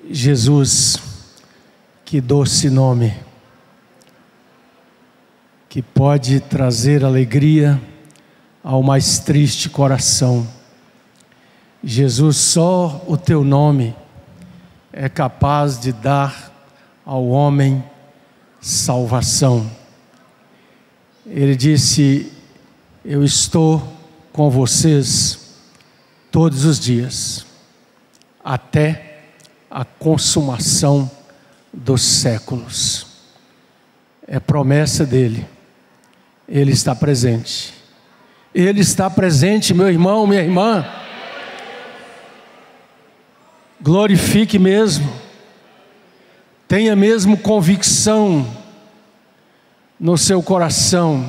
Jesus, que doce nome, que pode trazer alegria ao mais triste coração. Jesus, só o teu nome é capaz de dar ao homem salvação. Ele disse: eu estou com vocês todos os dias, até a consumação dos séculos. É promessa dele. Ele está presente. Ele está presente, meu irmão, minha irmã. Glorifique mesmo. Tenha mesmo convicção no seu coração.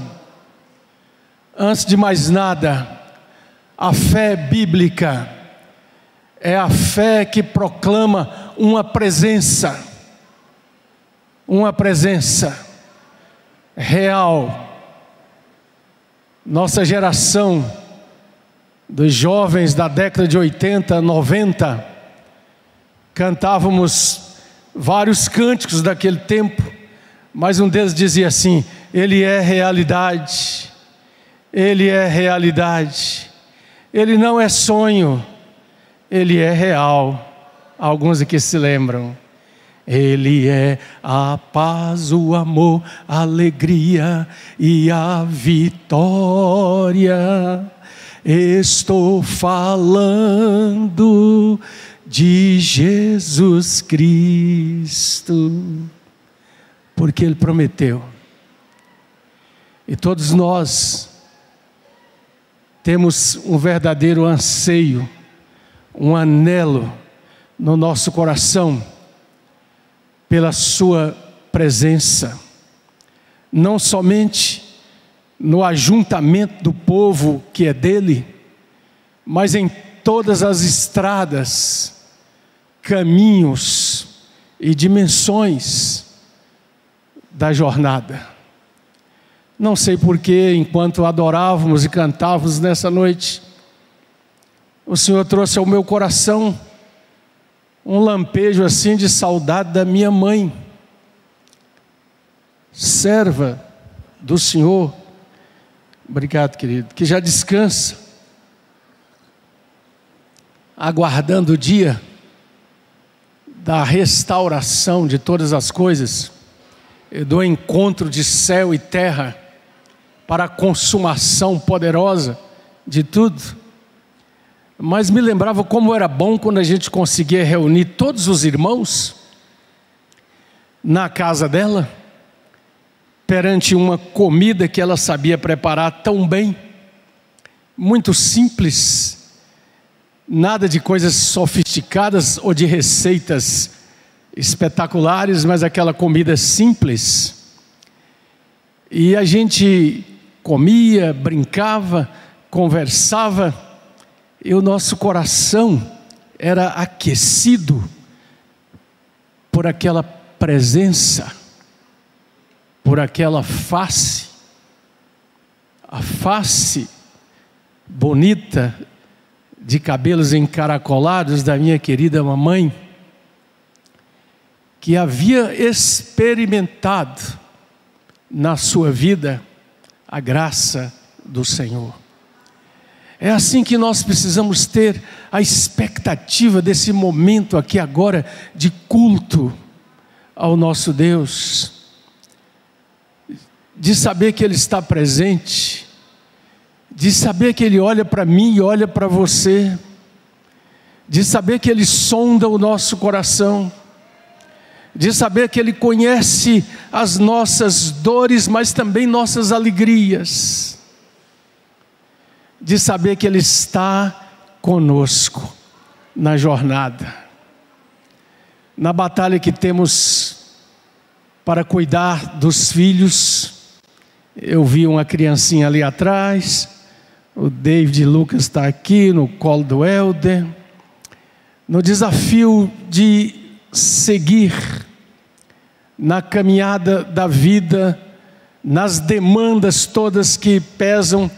Antes de mais nada, a fé bíblica é a fé que proclama uma presença real. Nossa geração dos jovens da década de 80, 90, cantávamos vários cânticos daquele tempo, mas um deles dizia assim: Ele é realidade, Ele é realidade, Ele não é sonho, Ele é real. Alguns aqui se lembram. Ele é a paz, o amor, a alegria e a vitória. Estou falando de Jesus Cristo, porque Ele prometeu. E todos nós temos um verdadeiro anseio, um anelo no nosso coração pela sua presença, não somente no ajuntamento do povo que é dele, mas em todas as estradas, caminhos e dimensões da jornada. Não sei porquê, enquanto adorávamos e cantávamos nessa noite, o Senhor trouxe ao meu coração um lampejo assim de saudade da minha mãe, serva do Senhor. Obrigado, querido, que já descansa, aguardando o dia da restauração de todas as coisas, e do encontro de céu e terra, para a consumação poderosa de tudo. Mas me lembrava como era bom quando a gente conseguia reunir todos os irmãos na casa dela, perante uma comida que ela sabia preparar tão bem, muito simples, nada de coisas sofisticadas ou de receitas espetaculares, mas aquela comida simples. E a gente comia, brincava, conversava, e o nosso coração era aquecido por aquela presença, por aquela face, a face bonita de cabelos encaracolados da minha querida mamãe, que havia experimentado na sua vida a graça do Senhor. É assim que nós precisamos ter a expectativa desse momento aqui agora de culto ao nosso Deus, de saber que Ele está presente, de saber que Ele olha para mim e olha para você, de saber que Ele sonda o nosso coração, de saber que Ele conhece as nossas dores, mas também nossas alegrias, de saber que Ele está conosco na jornada, na batalha que temos para cuidar dos filhos. Eu vi uma criancinha ali atrás, o David Lucas está aqui no colo do Helder, no desafio de seguir na caminhada da vida, nas demandas todas que pesam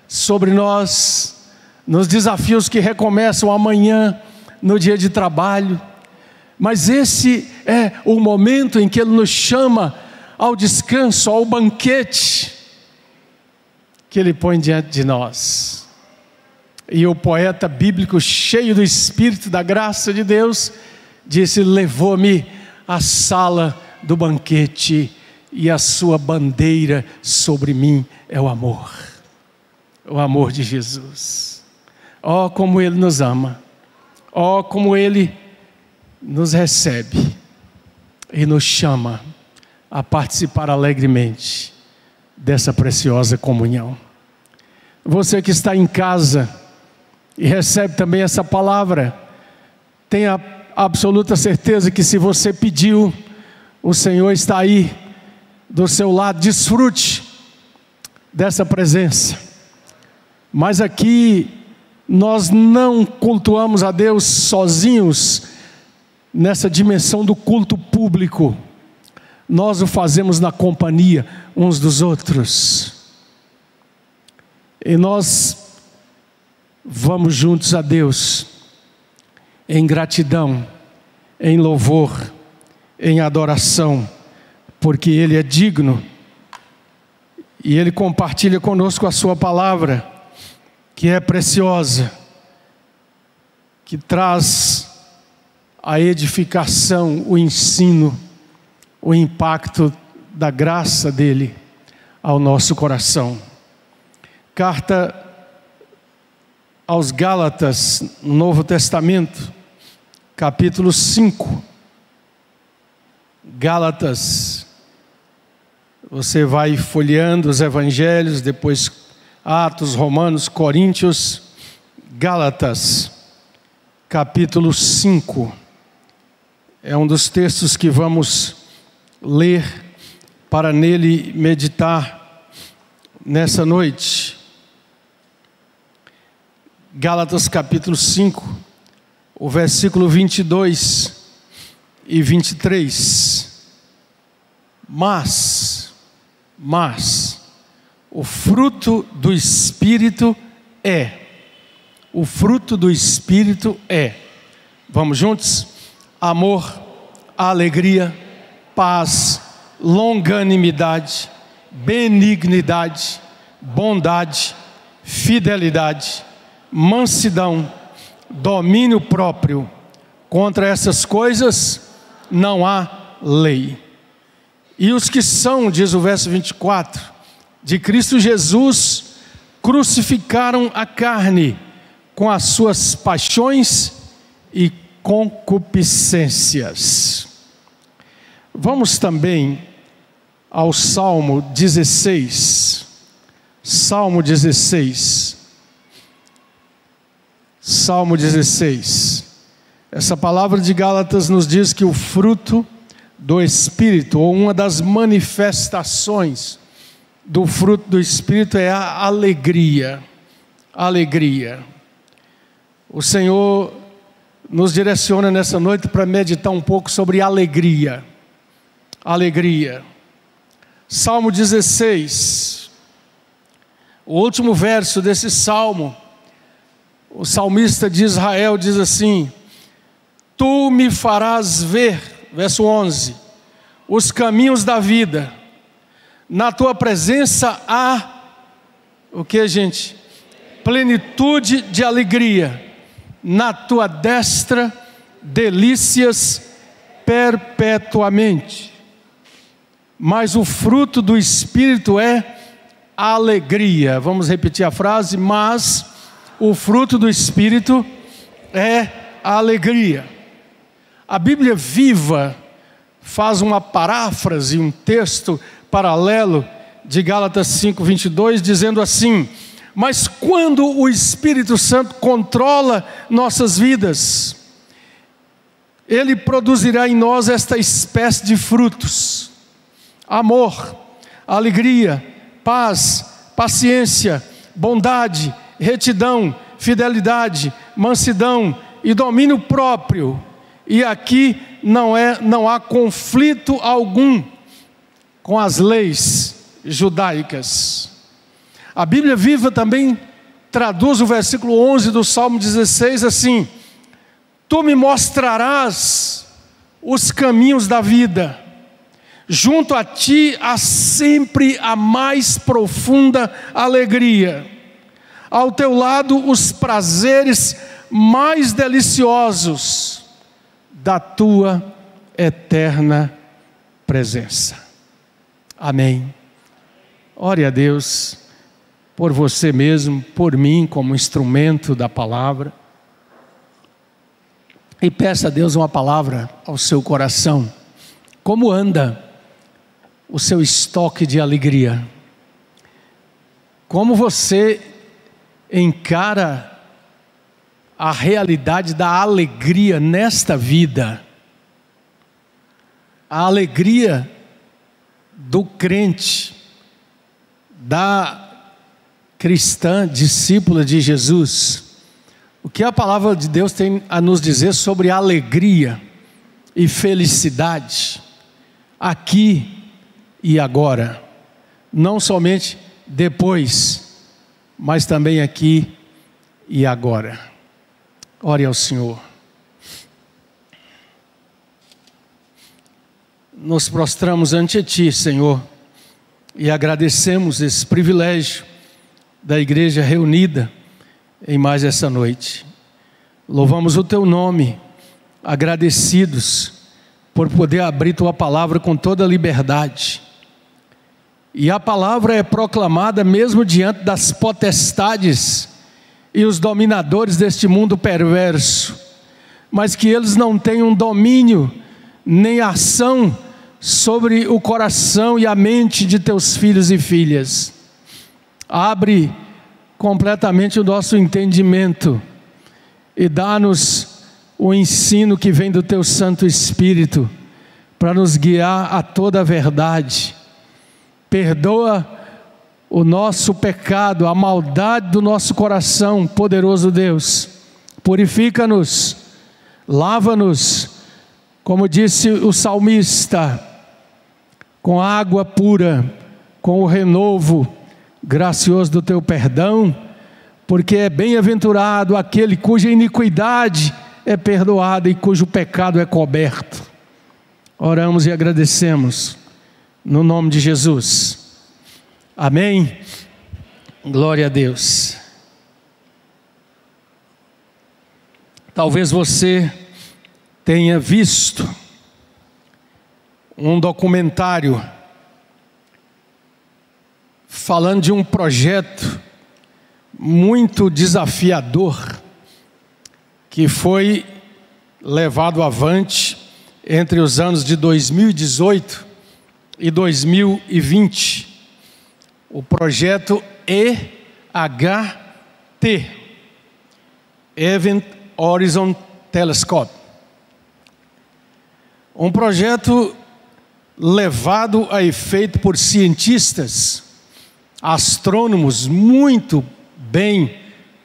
sobre nós, nos desafios que recomeçam amanhã, no dia de trabalho, Mas esse é o momento em que Ele nos chama ao descanso, ao banquete que Ele põe diante de nós. E o poeta bíblico, cheio do Espírito, da graça de Deus, disse: levou-me à sala do banquete, e a sua bandeira sobre mim é o amor de Jesus. Oh, como Ele nos ama, oh, como Ele nos recebe e nos chama a participar alegremente dessa preciosa comunhão. Você que está em casa e recebe também essa palavra, tenha absoluta certeza que se você pediu, o Senhor está aí do seu lado. Desfrute dessa presença. Mas aqui nós não cultuamos a Deus sozinhos nessa dimensão do culto público. Nós o fazemos na companhia uns dos outros. E nós vamos juntos a Deus em gratidão, em louvor, em adoração, porque Ele é digno e Ele compartilha conosco a sua palavra, que é preciosa, que traz a edificação, o ensino, o impacto da graça dEle ao nosso coração. Carta aos Gálatas, no Novo Testamento, capítulo 5. Gálatas, você vai folheando os evangelhos, depois Atos, Romanos, Coríntios. Gálatas, capítulo 5, é um dos textos que vamos ler para nele meditar nessa noite. Gálatas capítulo 5, o versículo 22 e 23. Mas, o fruto do Espírito o fruto do Espírito é, vamos juntos? Amor, alegria, paz, longanimidade, benignidade, bondade, fidelidade, mansidão, domínio próprio. Contra essas coisas não há lei. E os que são, diz o verso 24, de Cristo Jesus, crucificaram a carne com as suas paixões e concupiscências. Vamos também ao Salmo 16. Salmo 16. Salmo 16. Essa palavra de Gálatas nos diz que o fruto do Espírito, ou uma das manifestações do fruto do Espírito, é a alegria. Alegria. O Senhor nos direciona nessa noite para meditar um pouco sobre alegria. Alegria. Salmo 16. O último verso desse salmo, o salmista de Israel diz assim: Tu me farás ver, verso 11, os caminhos da vida. Na tua presença há, o que, gente? Plenitude de alegria. Na tua destra, delícias perpetuamente. Mas o fruto do Espírito é alegria. Vamos repetir a frase: mas o fruto do Espírito é alegria. A Bíblia Viva faz uma paráfrase, um texto paralelo de Gálatas 5:22, dizendo assim: mas quando o Espírito Santo controla nossas vidas, Ele produzirá em nós esta espécie de frutos: amor, alegria, paz, paciência, bondade, retidão, fidelidade, mansidão e domínio próprio. E aqui não há conflito algum com as leis judaicas. A Bíblia Viva também traduz o versículo 11 do Salmo 16 assim: Tu me mostrarás os caminhos da vida. Junto a ti há sempre a mais profunda alegria. Ao teu lado os prazeres mais deliciosos da tua eterna presença. Amém. Ore a Deus por você mesmo, por mim como instrumento da palavra. E peça a Deus uma palavra ao seu coração. Como anda o seu estoque de alegria? Como você encara a realidade da alegria nesta vida? A alegria do crente, da cristã, discípula de Jesus. O que a palavra de Deus tem a nos dizer sobre alegria e felicidade, aqui e agora, não somente depois, mas também aqui e agora. Ore ao Senhor. Nos prostramos ante Ti, Senhor, e agradecemos esse privilégio da igreja reunida em mais essa noite. Louvamos o Teu nome, agradecidos por poder abrir Tua palavra com toda liberdade. E a palavra é proclamada mesmo diante das potestades e os dominadores deste mundo perverso, mas que eles não tenham domínio nem ação sobre o coração e a mente de Teus filhos e filhas. Abre completamente o nosso entendimento e dá-nos o ensino que vem do Teu Santo Espírito para nos guiar a toda a verdade. Perdoa o nosso pecado, a maldade do nosso coração, poderoso Deus. Purifica-nos, lava-nos, como disse o salmista, com água pura, com o renovo gracioso do Teu perdão, porque é bem-aventurado aquele cuja iniquidade é perdoada e cujo pecado é coberto. Oramos e agradecemos no nome de Jesus. Amém. Glória a Deus. Talvez você tenha visto um documentário falando de um projeto muito desafiador que foi levado avante entre os anos de 2018 e 2020. O projeto EHT, Event Horizon Telescope. Um projeto levado a efeito por cientistas, astrônomos muito bem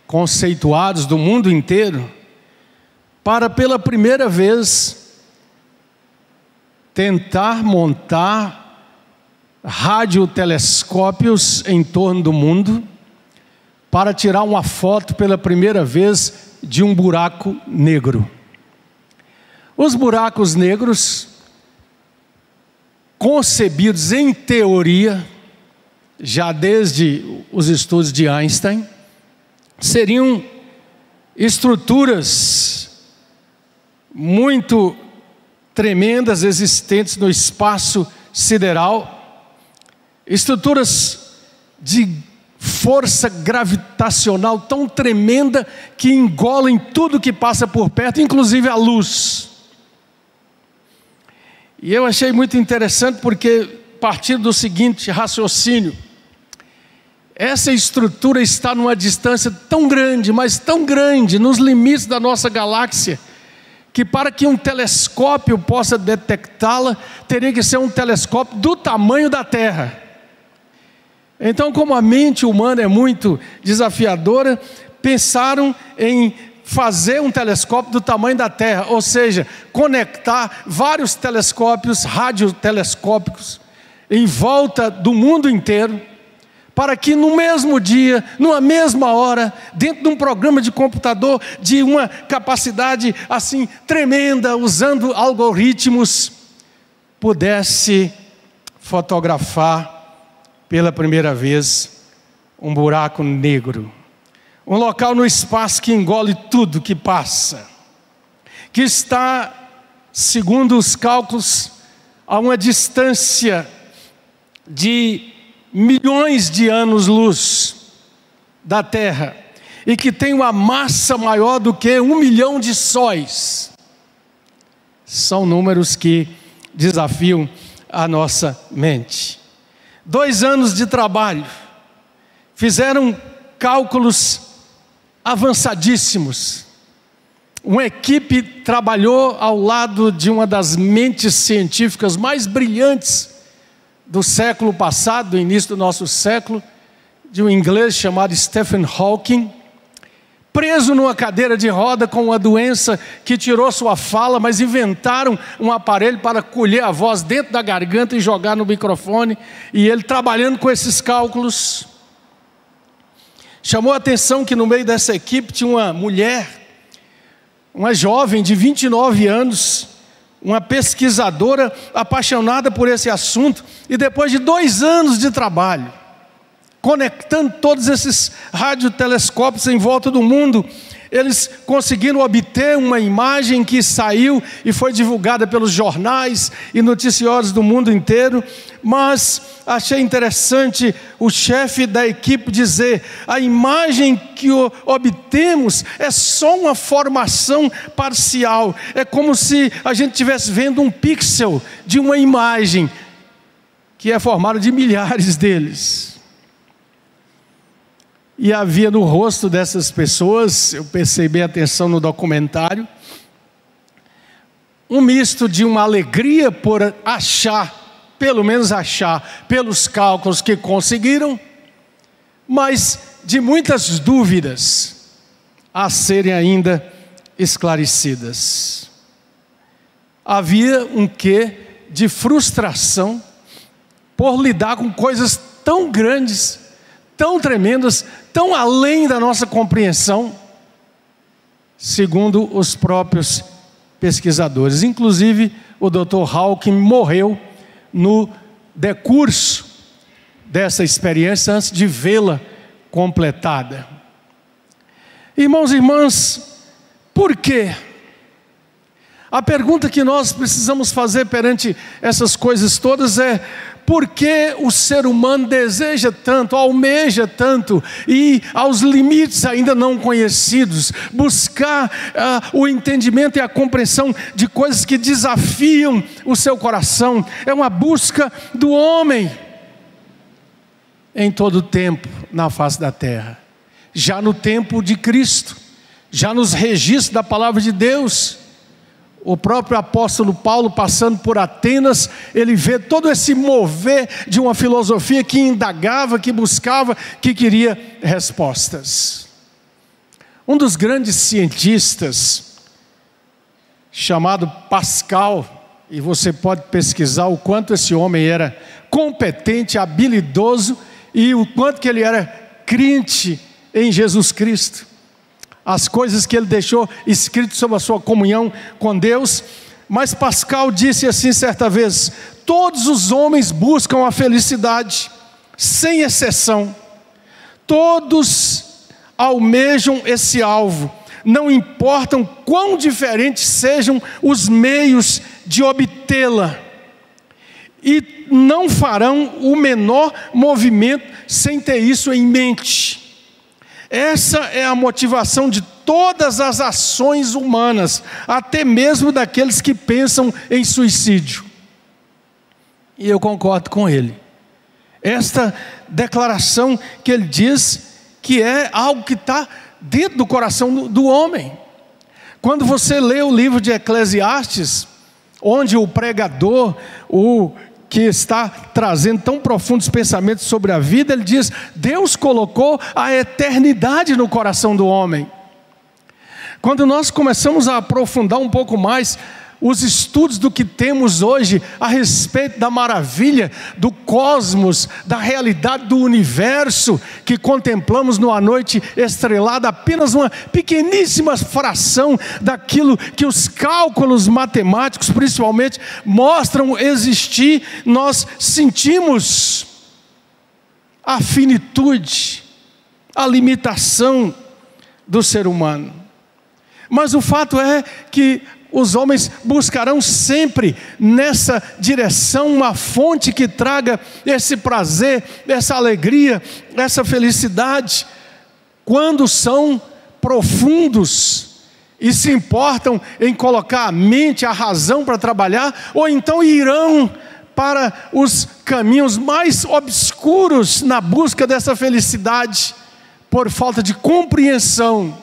conceituados do mundo inteiro, para pela primeira vez tentar montar radiotelescópios em torno do mundo para tirar uma foto pela primeira vez de um buraco negro. Os buracos negros, concebidos em teoria, já desde os estudos de Einstein, seriam estruturas muito tremendas existentes no espaço sideral, estruturas de força gravitacional tão tremenda que engolem tudo que passa por perto, inclusive a luz. E eu achei muito interessante porque, partindo do seguinte raciocínio: essa estrutura está numa distância tão grande, mas tão grande, nos limites da nossa galáxia, que para que um telescópio possa detectá-la, teria que ser um telescópio do tamanho da Terra. Então, como a mente humana é muito desafiadora, pensaram em fazer um telescópio do tamanho da Terra, ou seja, conectar vários telescópios radiotelescópicos em volta do mundo inteiro, para que no mesmo dia, numa mesma hora, dentro de um programa de computador de uma capacidade assim tremenda, usando algoritmos, pudesse fotografar pela primeira vez um buraco negro, um local no espaço que engole tudo que passa, que está, segundo os cálculos, a uma distância de milhões de anos-luz da Terra, e que tem uma massa maior do que 1 milhão de sóis. São números que desafiam a nossa mente. 2 anos de trabalho, fizeram cálculos avançadíssimos. Uma equipe trabalhou ao lado de uma das mentes científicas mais brilhantes do século passado, do início do nosso século, de um inglês chamado Stephen Hawking, preso numa cadeira de roda com uma doença que tirou sua fala, mas inventaram um aparelho para colher a voz dentro da garganta e jogar no microfone, e ele trabalhando com esses cálculos. Chamou a atenção que no meio dessa equipe tinha uma mulher, uma jovem de 29 anos, uma pesquisadora apaixonada por esse assunto, e depois de 2 anos de trabalho, conectando todos esses radiotelescópios em volta do mundo, eles conseguiram obter uma imagem que saiu e foi divulgada pelos jornais e noticiários do mundo inteiro. Mas achei interessante o chefe da equipe dizer: a imagem que obtemos é só uma formação parcial, é como se a gente estivesse vendo um pixel de uma imagem que é formada de milhares deles. E havia no rosto dessas pessoas, eu prestei bem atenção no documentário, um misto de uma alegria por achar, pelo menos achar, pelos cálculos que conseguiram, mas de muitas dúvidas a serem ainda esclarecidas. Havia um quê de frustração por lidar com coisas tão grandes, tão tremendas, tão além da nossa compreensão, segundo os próprios pesquisadores. Inclusive, o Dr. Hawking morreu no decurso dessa experiência, antes de vê-la completada. Irmãos e irmãs, por quê? A pergunta que nós precisamos fazer perante essas coisas todas é: por que o ser humano deseja tanto, almeja tanto, e aos limites ainda não conhecidos, buscar o entendimento e a compreensão de coisas que desafiam o seu coração? É uma busca do homem em todo o tempo na face da terra. Já no tempo de Cristo, já nos registros da palavra de Deus, o próprio apóstolo Paulo, passando por Atenas, ele vê todo esse mover de uma filosofia que indagava, que buscava, que queria respostas. Um dos grandes cientistas, chamado Pascal, e você pode pesquisar o quanto esse homem era competente, habilidoso, e o quanto que ele era crente em Jesus Cristo. As coisas que ele deixou escrito sobre a sua comunhão com Deus. Mas Pascal disse assim certa vez: todos os homens buscam a felicidade, sem exceção. Todos almejam esse alvo, não importam quão diferentes sejam os meios de obtê-la, e não farão o menor movimento sem ter isso em mente. Essa é a motivação de todas as ações humanas, até mesmo daqueles que pensam em suicídio. E eu concordo com ele. Esta declaração que ele diz que é algo que está dentro do coração do homem. Quando você lê o livro de Eclesiastes, onde o pregador, o que está trazendo tão profundos pensamentos sobre a vida, ele diz: Deus colocou a eternidade no coração do homem. Quando nós começamos a aprofundar um pouco mais os estudos do que temos hoje a respeito da maravilha do cosmos, da realidade do universo que contemplamos numa noite estrelada, apenas uma pequeníssima fração daquilo que os cálculos matemáticos principalmente mostram existir, nós sentimos a finitude, a limitação do ser humano. Mas o fato é que os homens buscarão sempre nessa direção uma fonte que traga esse prazer, essa alegria, essa felicidade, quando são profundos e se importam em colocar a mente, a razão para trabalhar, ou então irão para os caminhos mais obscuros na busca dessa felicidade, por falta de compreensão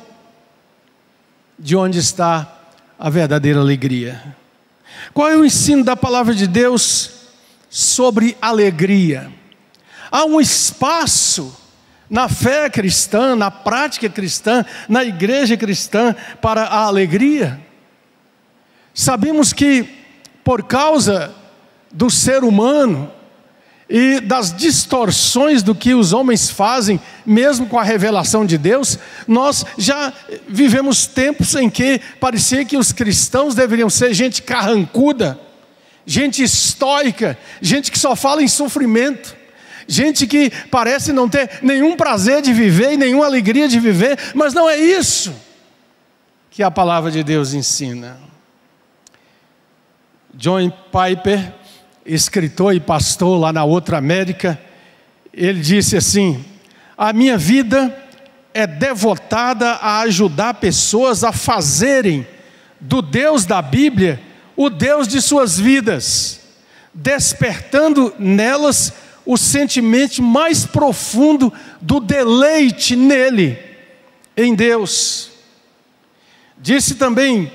de onde está a verdadeira alegria. Qual é o ensino da palavra de Deus sobre alegria? Há um espaço na fé cristã, na prática cristã, na igreja cristã para a alegria. Sabemos que por causa do ser humano e das distorções do que os homens fazem, mesmo com a revelação de Deus, nós já vivemos tempos em que parecia que os cristãos deveriam ser gente carrancuda, gente estoica, gente que só fala em sofrimento, gente que parece não ter nenhum prazer de viver e nenhuma alegria de viver, mas não é isso que a palavra de Deus ensina. John Piper, escritor e pastor lá na outra América, ele disse assim: a minha vida é devotada a ajudar pessoas a fazerem do Deus da Bíblia o Deus de suas vidas, despertando nelas o sentimento mais profundo do deleite nele, em Deus. Disse também: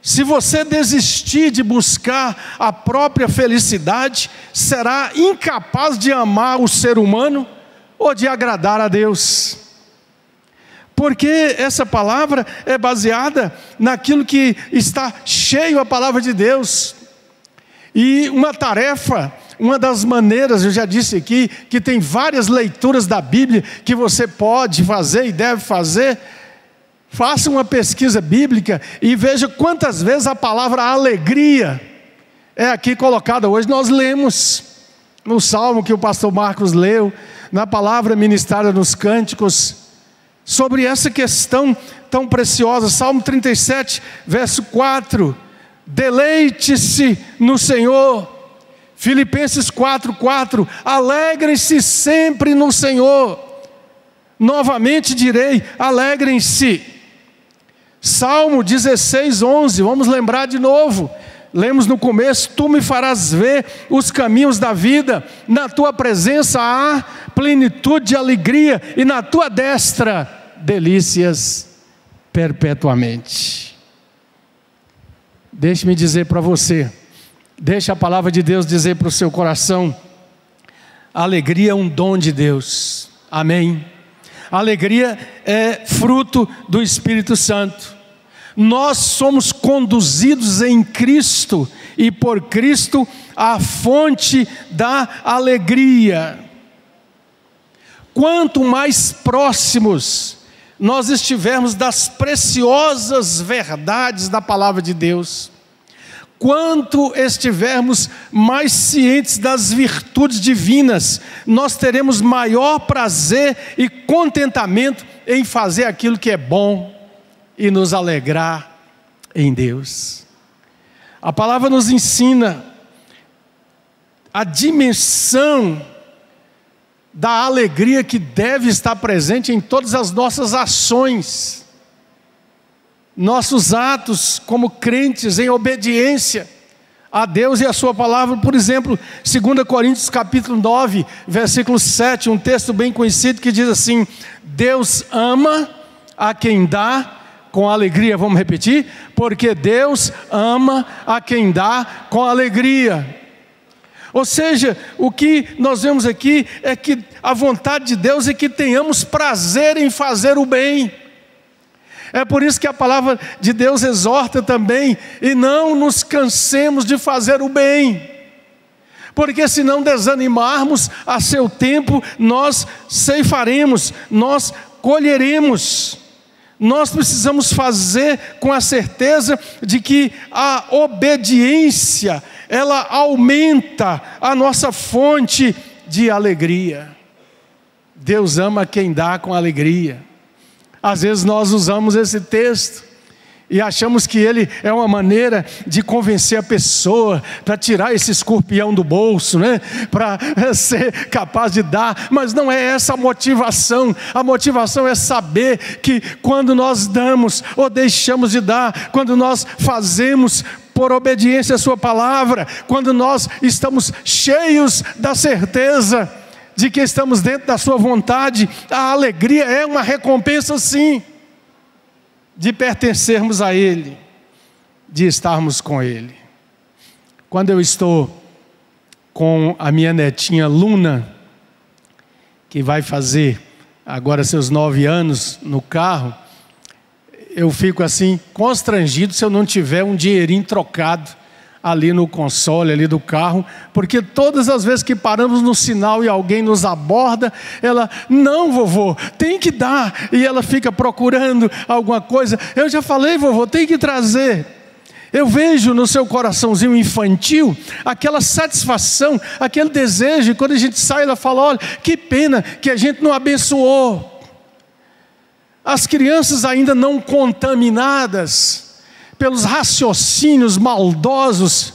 se você desistir de buscar a própria felicidade, será incapaz de amar o ser humano ou de agradar a Deus. Porque essa palavra é baseada naquilo que está cheio a palavra de Deus. E uma tarefa, uma das maneiras, eu já disse aqui, que tem várias leituras da Bíblia que você pode fazer e deve fazer. Faça uma pesquisa bíblica e veja quantas vezes a palavra alegria é aqui colocada. Hoje nós lemos no Salmo que o pastor Marcos leu, na palavra ministrada nos cânticos, sobre essa questão tão preciosa. Salmo 37, verso 4, deleite-se no Senhor. Filipenses 4:4, alegrem-se sempre no Senhor. Novamente direi, alegrem-se. Salmo 16:11, vamos lembrar de novo. Lemos no começo: tu me farás ver os caminhos da vida, na tua presença há plenitude de alegria, e na tua destra delícias perpetuamente. Deixe-me dizer para você, deixe a palavra de Deus dizer para o seu coração: a alegria é um dom de Deus, amém? A alegria é fruto do Espírito Santo. Nós somos conduzidos em Cristo e por Cristo à fonte da alegria. Quanto mais próximos nós estivermos das preciosas verdades da palavra de Deus, quanto estivermos mais cientes das virtudes divinas, nós teremos maior prazer e contentamento em fazer aquilo que é bom e nos alegrar em Deus. A palavra nos ensina a dimensão da alegria que deve estar presente em todas as nossas ações, nossos atos como crentes em obediência a Deus e a sua palavra. Por exemplo, 2 Coríntios capítulo 9, versículo 7, um texto bem conhecido que diz assim: Deus ama a quem dá com alegria. Vamos repetir? Porque Deus ama a quem dá com alegria. Ou seja, o que nós vemos aqui é que a vontade de Deus é que tenhamos prazer em fazer o bem, É por isso que a palavra de Deus exorta também, e não nos cansemos de fazer o bem, porque se não desanimarmos, a seu tempo nós ceifaremos, nós colheremos. Nós precisamos fazer com a certeza de que a obediência, ela aumenta a nossa fonte de alegria. Deus ama quem dá com alegria. Às vezes nós usamos esse texto e achamos que ele é uma maneira de convencer a pessoa para tirar esse escorpião do bolso, né? Para ser capaz de dar, mas não é essa a motivação. A motivação é saber que quando nós damos ou deixamos de dar, quando nós fazemos por obediência à sua palavra, quando nós estamos cheios da certeza de que estamos dentro da sua vontade, a alegria é uma recompensa sim, de pertencermos a Ele, de estarmos com Ele. Quando eu estou com a minha netinha Luna, que vai fazer agora seus 9 anos no carro, eu fico assim constrangido se eu não tiver um dinheirinho trocado ali no console ali do carro, porque todas as vezes que paramos no sinal e alguém nos aborda, ela, não vovô, tem que dar, e ela fica procurando alguma coisa. Eu já falei, vovô, tem que trazer. Eu vejo no seu coraçãozinho infantil aquela satisfação, aquele desejo, e quando a gente sai, ela fala, olha, que pena que a gente não abençoou. As crianças ainda não contaminadas pelos raciocínios maldosos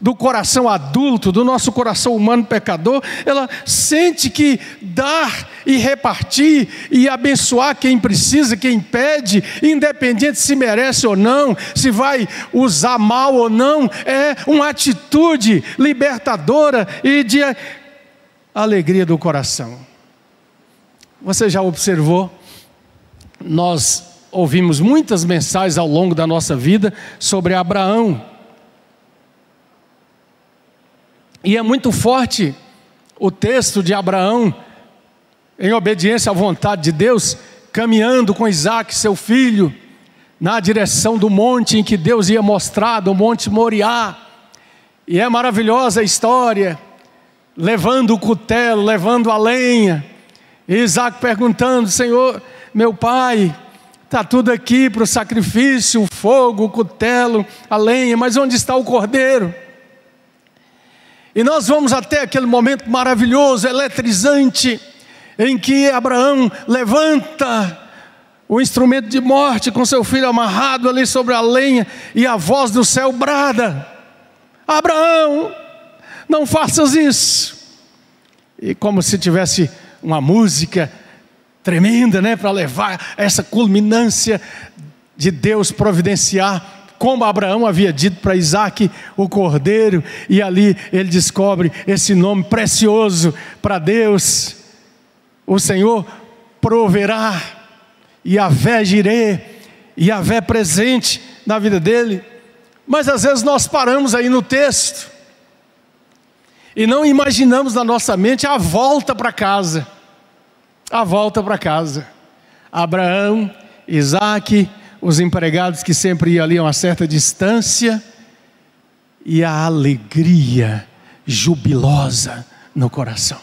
do coração adulto, do nosso coração humano pecador, ela sente que dar e repartir e abençoar quem precisa, quem pede, independente se merece ou não, se vai usar mal ou não, é uma atitude libertadora e de alegria do coração. Você já observou? Nós ouvimos muitas mensagens ao longo da nossa vida sobre Abraão. E é muito forte o texto de Abraão, em obediência à vontade de Deus, caminhando com Isaque, seu filho, na direção do monte em que Deus ia mostrar, do Monte Moriá. E é maravilhosa a história, levando o cutelo, levando a lenha. E Isaque perguntando, Senhor, meu pai, está tudo aqui para o sacrifício, o fogo, o cutelo, a lenha, mas onde está o cordeiro? E nós vamos até aquele momento maravilhoso, eletrizante, em que Abraão levanta o instrumento de morte com seu filho amarrado ali sobre a lenha, e a voz do céu brada, Abraão, não faças isso. E como se tivesse uma música tremenda, né, para levar essa culminância de Deus providenciar, como Abraão havia dito para Isaque, o cordeiro, e ali ele descobre esse nome precioso para Deus. O Senhor proverá, Yahvé Jirê, Yahvé presente na vida dele. Mas às vezes nós paramos aí no texto e não imaginamos na nossa mente a volta para casa. A volta para casa. Abraão, Isaque, os empregados que sempre iam ali a uma certa distância, e a alegria jubilosa no coração.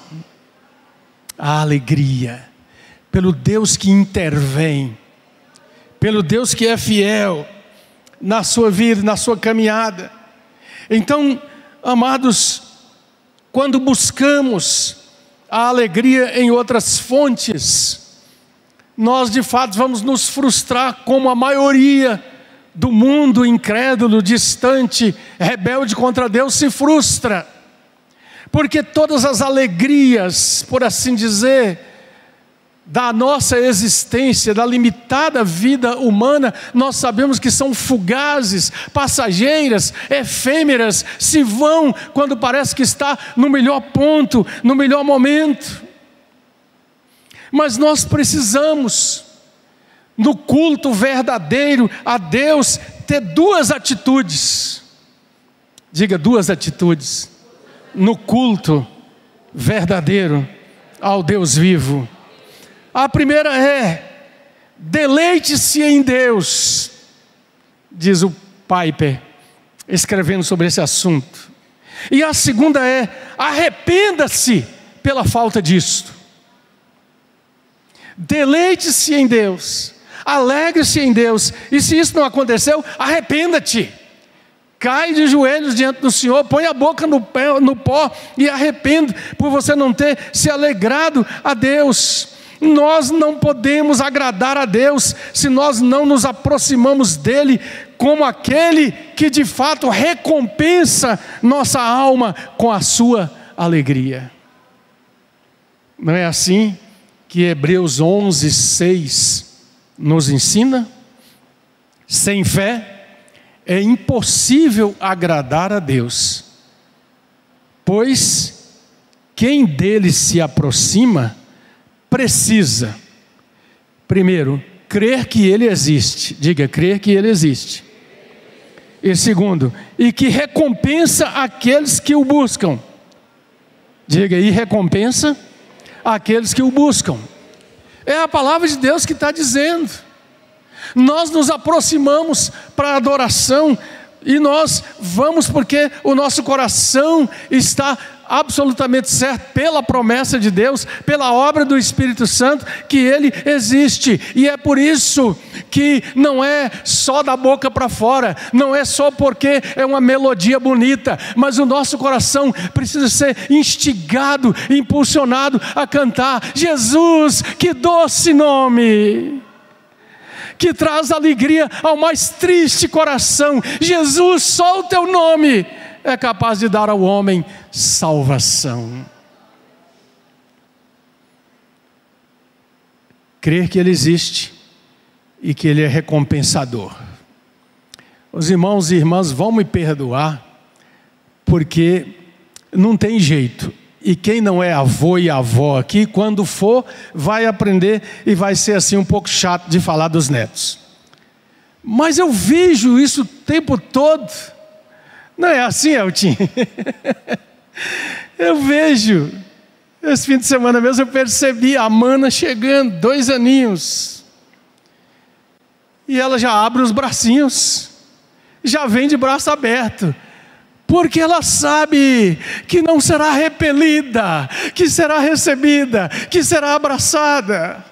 A alegria pelo Deus que intervém, pelo Deus que é fiel na sua vida, na sua caminhada. Então, amados, quando buscamos a alegria em outras fontes, nós de fato vamos nos frustrar como a maioria do mundo incrédulo, distante, rebelde contra Deus se frustra, porque todas as alegrias, por assim dizer, da nossa existência, da limitada vida humana, nós sabemos que são fugazes, passageiras, efêmeras, se vão quando parece que está no melhor ponto, no melhor momento. Mas nós precisamos, no culto verdadeiro a Deus, ter duas atitudes. Diga, duas atitudes. No culto verdadeiro ao Deus vivo. A primeira é Deleite-se em Deus, diz o Piper, escrevendo sobre esse assunto. E a segunda é: arrependa-se pela falta disto. Deleite-se em Deus, alegre-se em Deus, e se isso não aconteceu, arrependa-te. Cai de joelhos diante do Senhor, põe a boca no pó e arrepende por você não ter se alegrado a Deus. Nós não podemos agradar a Deus se nós não nos aproximamos dEle como aquele que de fato recompensa nossa alma com a sua alegria. Não é assim que Hebreus 11:6 nos ensina? Sem fé é impossível agradar a Deus, pois quem dele se aproxima precisa, primeiro, crer que ele existe. Diga, crer que ele existe. E segundo, e que recompensa aqueles que o buscam. Diga, e recompensa aqueles que o buscam. É a palavra de Deus que está dizendo. Nós nos aproximamos para a adoração, e nós vamos porque o nosso coração está absolutamente certo, pela promessa de Deus, pela obra do Espírito Santo, que Ele existe. E é por isso que não é só da boca para fora, não é só porque é uma melodia bonita, mas o nosso coração precisa ser instigado, impulsionado a cantar: Jesus, que doce nome, que traz alegria ao mais triste coração. Jesus, só o teu nome é capaz de dar ao homem salvação. Crer que Ele existe e que Ele é recompensador. Os irmãos e irmãs vão me perdoar, porque não tem jeito. E quem não é avô e avó aqui, quando for, vai aprender e vai ser assim um pouco chato de falar dos netos. Mas eu vejo isso o tempo todo. Não é assim, Eltinho? Eu vejo. Esse fim de semana mesmo eu percebi a Mana chegando, 2 aninhos. E ela já abre os bracinhos, já vem de braço aberto. Porque ela sabe que não será repelida, que será recebida, que será abraçada.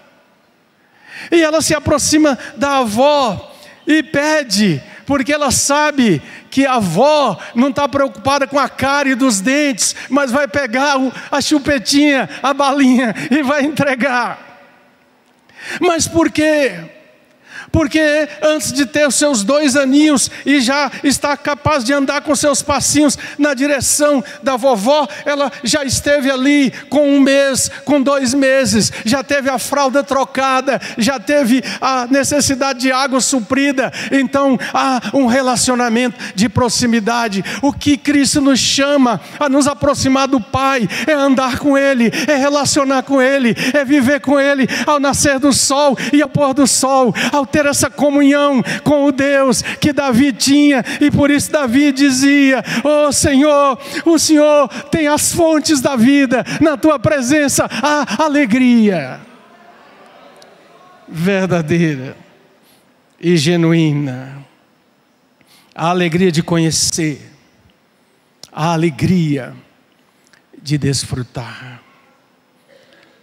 E ela se aproxima da avó e pede, porque ela sabe que a avó não está preocupada com a cárie dos dentes, mas vai pegar a chupetinha, a balinha e vai entregar. Mas por quê? Porque antes de ter os seus 2 aninhos e já está capaz de andar com seus passinhos na direção da vovó, ela já esteve ali com 1 mês, com 2 meses, já teve a fralda trocada, já teve a necessidade de água suprida. Então há um relacionamento de proximidade. O que Cristo nos chama a nos aproximar do Pai é andar com Ele, é relacionar com Ele, é viver com Ele ao nascer do sol e ao pôr do sol, ao ter essa comunhão com o Deus que Davi tinha. E por isso Davi dizia: ó Senhor, o Senhor tem as fontes da vida, na tua presença há alegria verdadeira e genuína, a alegria de conhecer, a alegria de desfrutar.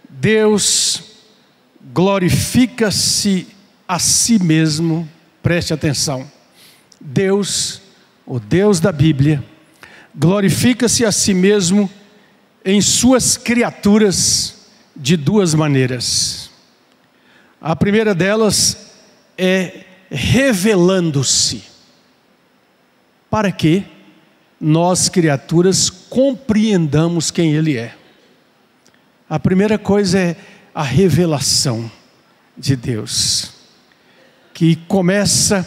Deus glorifica-se a si mesmo. Preste atenção. Deus, o Deus da Bíblia, glorifica-se a si mesmo em suas criaturas de 2 maneiras. A primeira delas é revelando-se, para que nós, criaturas, compreendamos quem Ele é. A primeira coisa é a revelação de Deus, que começa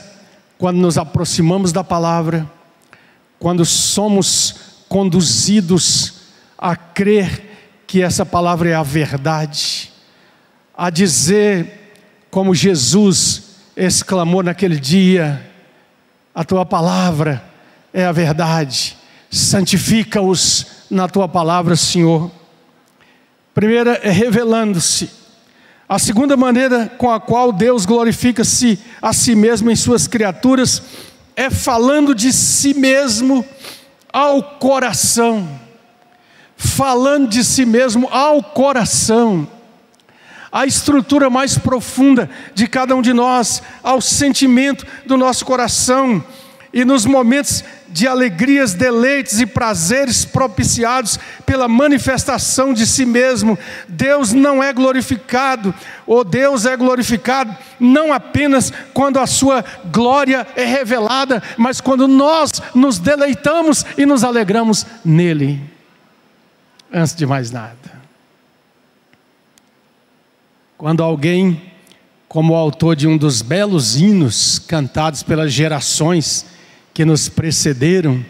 quando nos aproximamos da palavra, quando somos conduzidos a crer que essa palavra é a verdade, a dizer como Jesus exclamou naquele dia: a tua palavra é a verdade, santifica-os na tua palavra, Senhor. Primeira é revelando-se. A segunda maneira com a qual Deus glorifica-se a si mesmo em suas criaturas é falando de si mesmo ao coração. Falando de si mesmo ao coração. A estrutura mais profunda de cada um de nós, ao sentimento do nosso coração. E nos momentos de alegrias, deleites e prazeres propiciados pela manifestação de si mesmo, Deus não é glorificado, ou Deus é glorificado não apenas quando a sua glória é revelada, mas quando nós nos deleitamos e nos alegramos nele. Antes de mais nada, quando alguém, como o autor de um dos belos hinos cantados pelas gerações que nos precederam,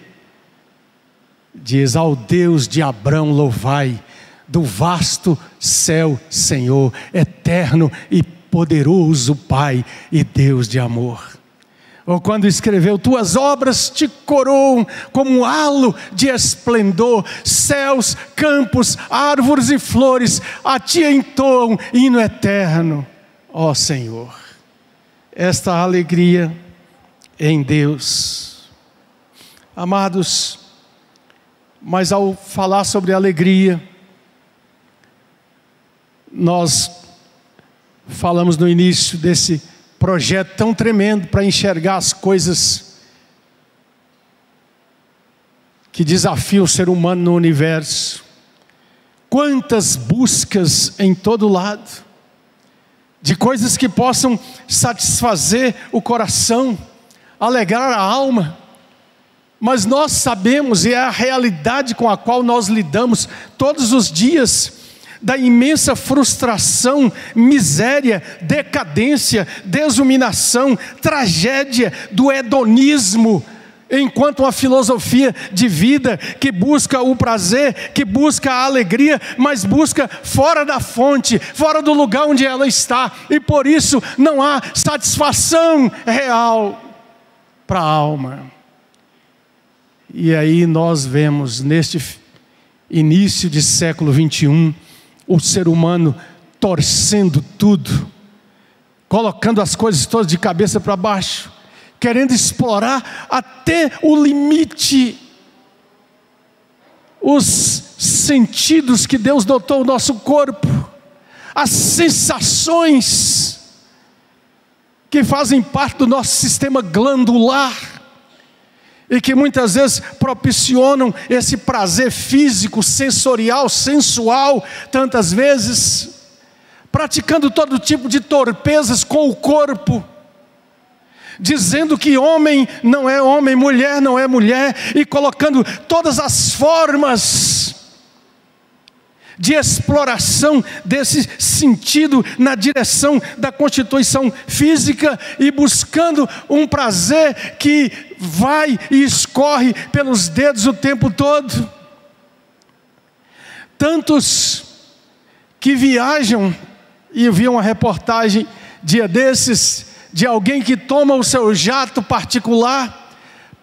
diz: ao Deus de Abrão louvai, do vasto céu Senhor, eterno e poderoso Pai e Deus de amor. Ou quando escreveu: tuas obras te coroam como um halo de esplendor, céus, campos, árvores e flores a ti entoam hino eterno, ó Senhor. Esta alegria em Deus. Amados, mas ao falar sobre alegria, nós falamos no início desse projeto tão tremendo para enxergar as coisas que desafiam o ser humano no universo. Quantas buscas em todo lado, de coisas que possam satisfazer o coração, alegrar a alma. Mas nós sabemos, e é a realidade com a qual nós lidamos todos os dias, da imensa frustração, miséria, decadência, desuminação, tragédia do hedonismo, enquanto uma filosofia de vida que busca o prazer, que busca a alegria, mas busca fora da fonte, fora do lugar onde ela está, e por isso não há satisfação real para a alma. E aí nós vemos neste início de século 21, o ser humano torcendo tudo, colocando as coisas todas de cabeça para baixo, querendo explorar até o limite os sentidos que Deus dotou o nosso corpo, as sensações que fazem parte do nosso sistema glandular, e que muitas vezes propiciam esse prazer físico, sensorial, sensual, tantas vezes, praticando todo tipo de torpezas com o corpo, dizendo que homem não é homem, mulher não é mulher, e colocando todas as formas de exploração desse sentido na direção da constituição física, e buscando um prazer que vai e escorre pelos dedos o tempo todo. Tantos que viajam, e eu vi uma reportagem dia desses, de alguém que toma o seu jato particular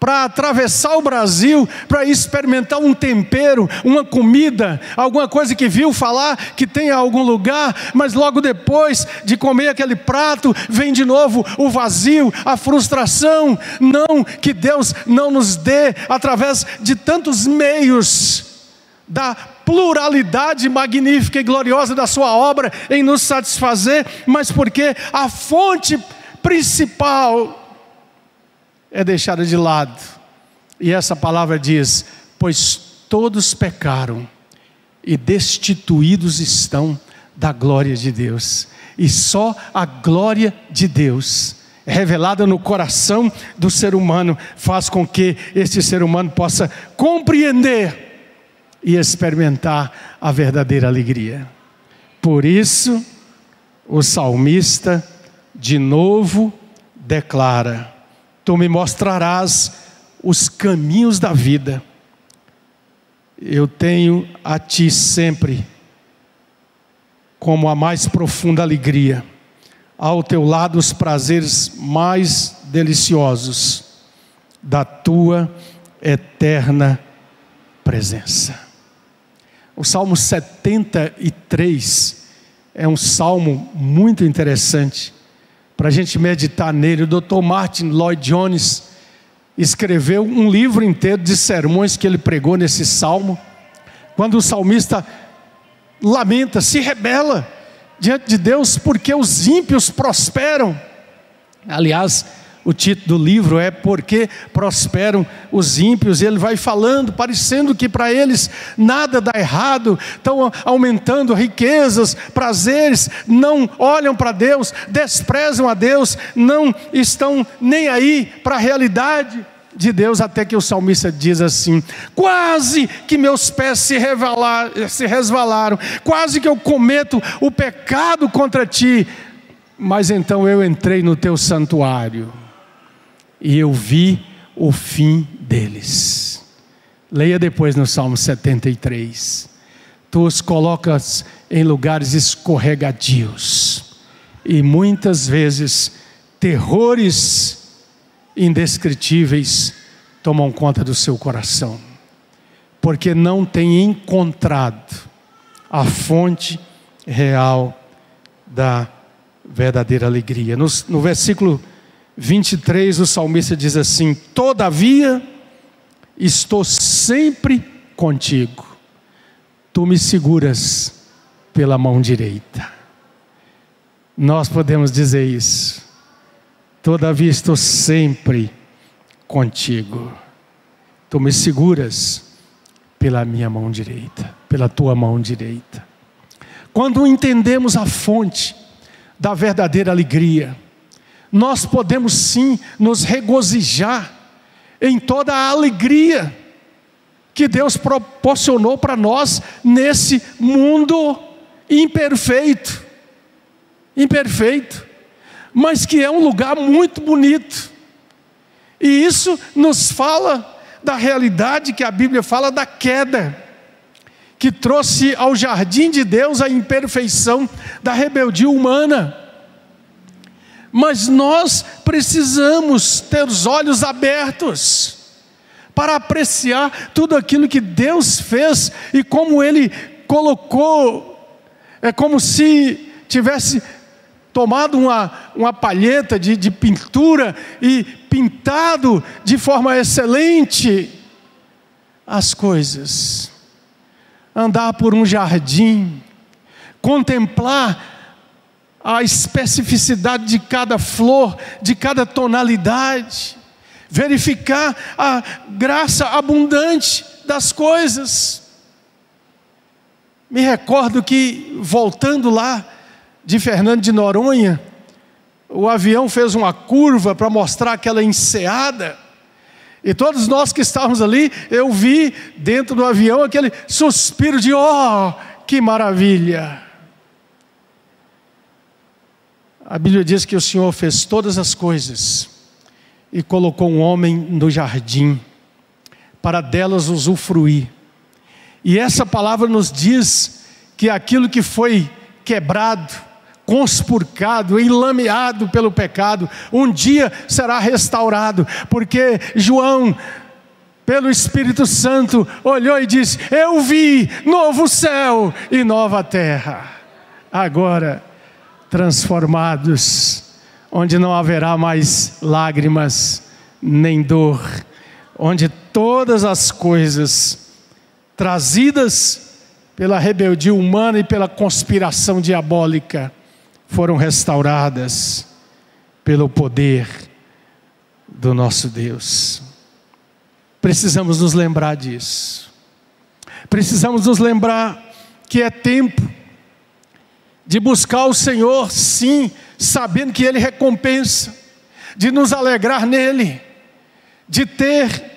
para atravessar o Brasil, para experimentar um tempero, uma comida, alguma coisa que viu falar que tem em algum lugar, mas logo depois de comer aquele prato, vem de novo o vazio, a frustração. Não, que Deus não nos dê, através de tantos meios, da pluralidade magnífica e gloriosa da sua obra, em nos satisfazer, mas porque a fonte principal é deixada de lado. E essa palavra diz: pois todos pecaram e destituídos estão da glória de Deus. E só a glória de Deus, revelada no coração do ser humano, faz com que esse ser humano possa compreender e experimentar a verdadeira alegria. Por isso, o salmista de novo declara: tu me mostrarás os caminhos da vida. Eu tenho a ti sempre como a mais profunda alegria, ao teu lado os prazeres mais deliciosos da tua eterna presença. O Salmo 73 é um salmo muito interessante para a gente meditar nele. O Dr. Martin Lloyd Jones escreveu um livro inteiro de sermões que ele pregou nesse salmo, quando o salmista lamenta, se rebela diante de Deus porque os ímpios prosperam. Aliás, o título do livro é Porque Prosperam os Ímpios. Ele vai falando, parecendo que para eles nada dá errado, estão aumentando riquezas, prazeres, não olham para Deus, desprezam a Deus, não estão nem aí para a realidade de Deus, até que o salmista diz assim: quase que meus pés se resvalaram, quase que eu cometo o pecado contra ti, mas então eu entrei no teu santuário e eu vi o fim deles. Leia depois no Salmo 73. Tu os colocas em lugares escorregadios, e muitas vezes terrores indescritíveis tomam conta do seu coração, porque não tem encontrado a fonte real da verdadeira alegria. No versículo 23, o salmista diz assim: todavia estou sempre contigo, tu me seguras pela mão direita. Nós podemos dizer isso: todavia estou sempre contigo, tu me seguras pela minha mão direita, pela tua mão direita. Quando entendemos a fonte da verdadeira alegria, nós podemos sim nos regozijar em toda a alegria que Deus proporcionou para nós nesse mundo imperfeito, mas que é um lugar muito bonito. E isso nos fala da realidade que a Bíblia fala da queda, que trouxe ao jardim de Deus a imperfeição da rebeldia humana. Mas nós precisamos ter os olhos abertos para apreciar tudo aquilo que Deus fez e como Ele colocou. É como se tivesse tomado uma palheta de pintura e pintado de forma excelente as coisas. Andar por um jardim, contemplar a especificidade de cada flor, de cada tonalidade, verificar a graça abundante das coisas. Me recordo que, voltando lá de Fernando de Noronha, o avião fez uma curva para mostrar aquela enseada, e todos nós que estávamos ali, eu vi dentro do avião aquele suspiro de oh, que maravilha! A Bíblia diz que o Senhor fez todas as coisas e colocou um homem no jardim para delas usufruir. E essa palavra nos diz que aquilo que foi quebrado, conspurcado, enlameado pelo pecado, um dia será restaurado, porque João, pelo Espírito Santo, olhou e disse: eu vi novo céu e nova terra, agora transformados, onde não haverá mais lágrimas nem dor, onde todas as coisas trazidas pela rebeldia humana e pela conspiração diabólica foram restauradas pelo poder do nosso Deus. Precisamos nos lembrar disso. Precisamos nos lembrar que é tempo de buscar o Senhor, sim, sabendo que Ele recompensa, de nos alegrar nele, de ter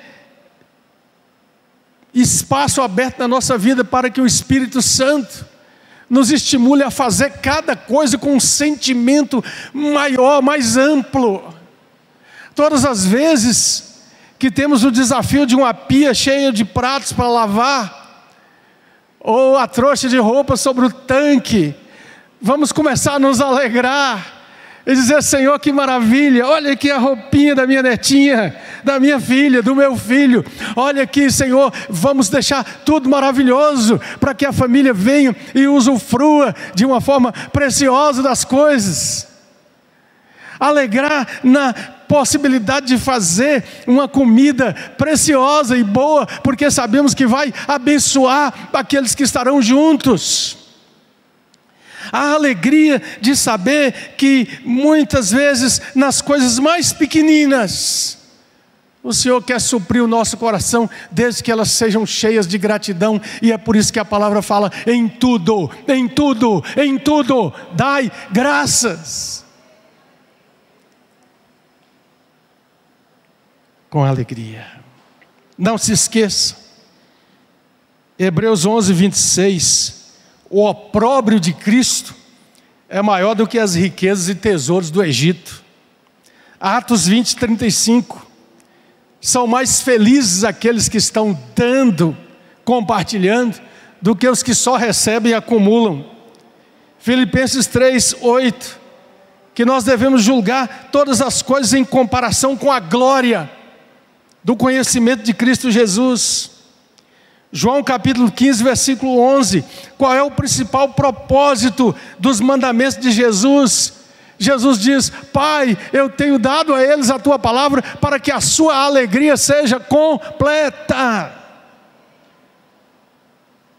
espaço aberto na nossa vida para que o Espírito Santo nos estimule a fazer cada coisa com um sentimento maior, mais amplo. Todas as vezes que temos o desafio de uma pia cheia de pratos para lavar, ou a trouxa de roupa sobre o tanque, vamos começar a nos alegrar E dizer: Senhor, que maravilha, olha aqui a roupinha da minha netinha, da minha filha, do meu filho. Olha aqui, Senhor, vamos deixar tudo maravilhoso para que a família venha e usufrua de uma forma preciosa das coisas. Alegrar na possibilidade de fazer uma comida preciosa e boa, porque sabemos que vai abençoar aqueles que estarão juntos. A alegria de saber que muitas vezes nas coisas mais pequeninas o Senhor quer suprir o nosso coração, desde que elas sejam cheias de gratidão. E é por isso que a palavra fala: em tudo, em tudo, em tudo, dai graças. Com alegria. Não se esqueça, Hebreus 11, 26, o opróbrio de Cristo é maior do que as riquezas e tesouros do Egito. Atos 20, 35, são mais felizes aqueles que estão dando, compartilhando, do que os que só recebem e acumulam. Filipenses 3, 8, que nós devemos julgar todas as coisas em comparação com a glória do conhecimento de Cristo Jesus. João capítulo 15, versículo 11, qual é o principal propósito dos mandamentos de Jesus? Jesus diz: Pai, eu tenho dado a eles a tua palavra para que a sua alegria seja completa.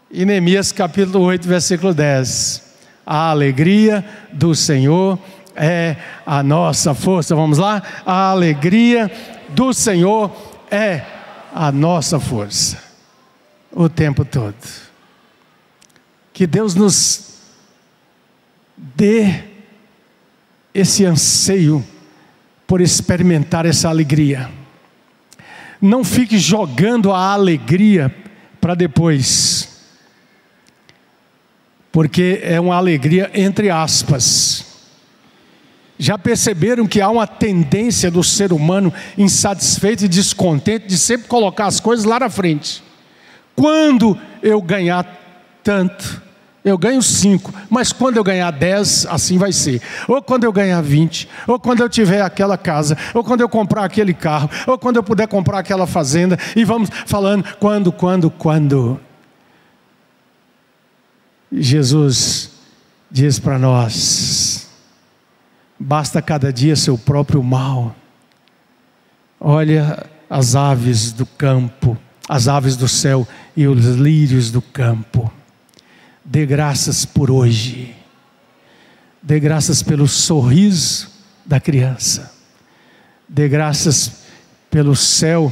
E Neemias capítulo 8, versículo 10, a alegria do Senhor é a nossa força. Vamos lá? A alegria do Senhor é a nossa força, o tempo todo. Que Deus nos dê esse anseio por experimentar essa alegria. Não fique jogando a alegria para depois, porque é uma alegria entre aspas. Já perceberam que há uma tendência do ser humano insatisfeito e descontente de sempre colocar as coisas lá na frente? Quando eu ganhar tanto, eu ganho 5, mas quando eu ganhar 10, assim vai ser. Ou quando eu ganhar 20, ou quando eu tiver aquela casa, ou quando eu comprar aquele carro, ou quando eu puder comprar aquela fazenda. E vamos falando quando. Jesus diz para nós: basta cada dia seu próprio mal. Olha as aves do campo, as aves do céu e os lírios do campo. Dê graças por hoje. Dê graças pelo sorriso da criança. Dê graças pelo céu,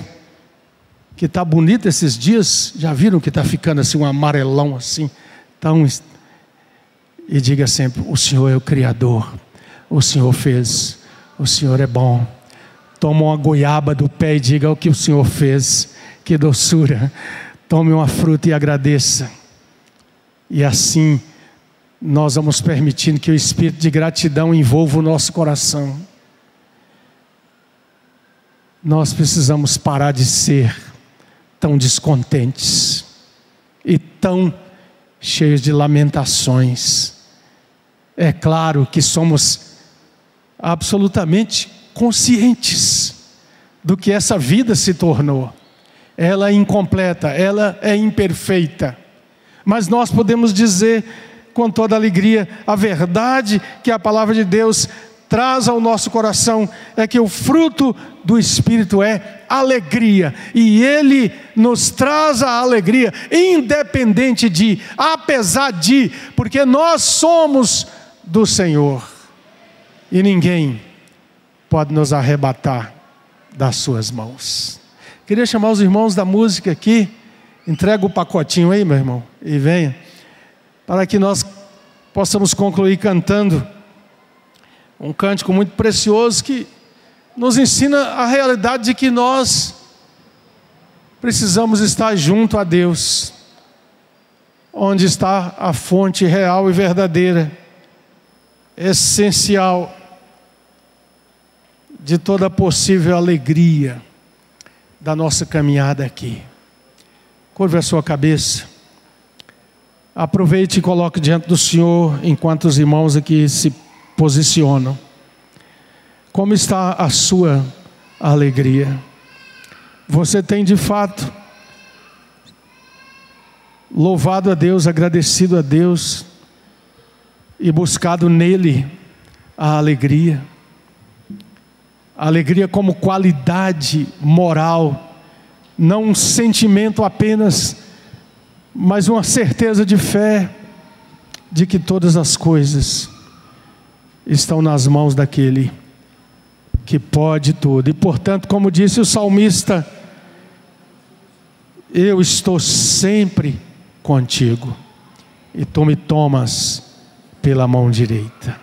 que está bonito esses dias. Já viram que está ficando assim um amarelão assim? E diga sempre: o Senhor é o Criador. O Senhor fez, o Senhor é bom. Toma uma goiaba do pé e diga o que o Senhor fez. Que doçura. Tome uma fruta e agradeça. E assim nós vamos permitindo que o espírito de gratidão envolva o nosso coração. Nós precisamos parar de ser tão descontentes e tão cheios de lamentações. É claro que somos absolutamente conscientes do que essa vida se tornou. Ela é incompleta, ela é imperfeita. Mas nós podemos dizer com toda alegria: a verdade que a palavra de Deus traz ao nosso coração é que o fruto do Espírito é alegria. E Ele nos traz a alegria, independente de, apesar de, porque nós somos do Senhor. E ninguém pode nos arrebatar das suas mãos. Queria chamar os irmãos da música aqui. Entrega o pacotinho aí, meu irmão, e venha, para que nós possamos concluir cantando um cântico muito precioso que nos ensina a realidade de que nós precisamos estar junto a Deus, onde está a fonte real e verdadeira, essencial de toda possível alegria da nossa caminhada aqui. Curva a sua cabeça. Aproveite e coloque diante do Senhor enquanto os irmãos aqui se posicionam. Como está a sua alegria? Você tem de fato louvado a Deus, agradecido a Deus e buscado nele a alegria? A alegria como qualidade moral, não um sentimento apenas, mas uma certeza de fé de que todas as coisas estão nas mãos daquele que pode tudo. E portanto, como disse o salmista, eu estou sempre contigo e tu me tomas pela mão direita.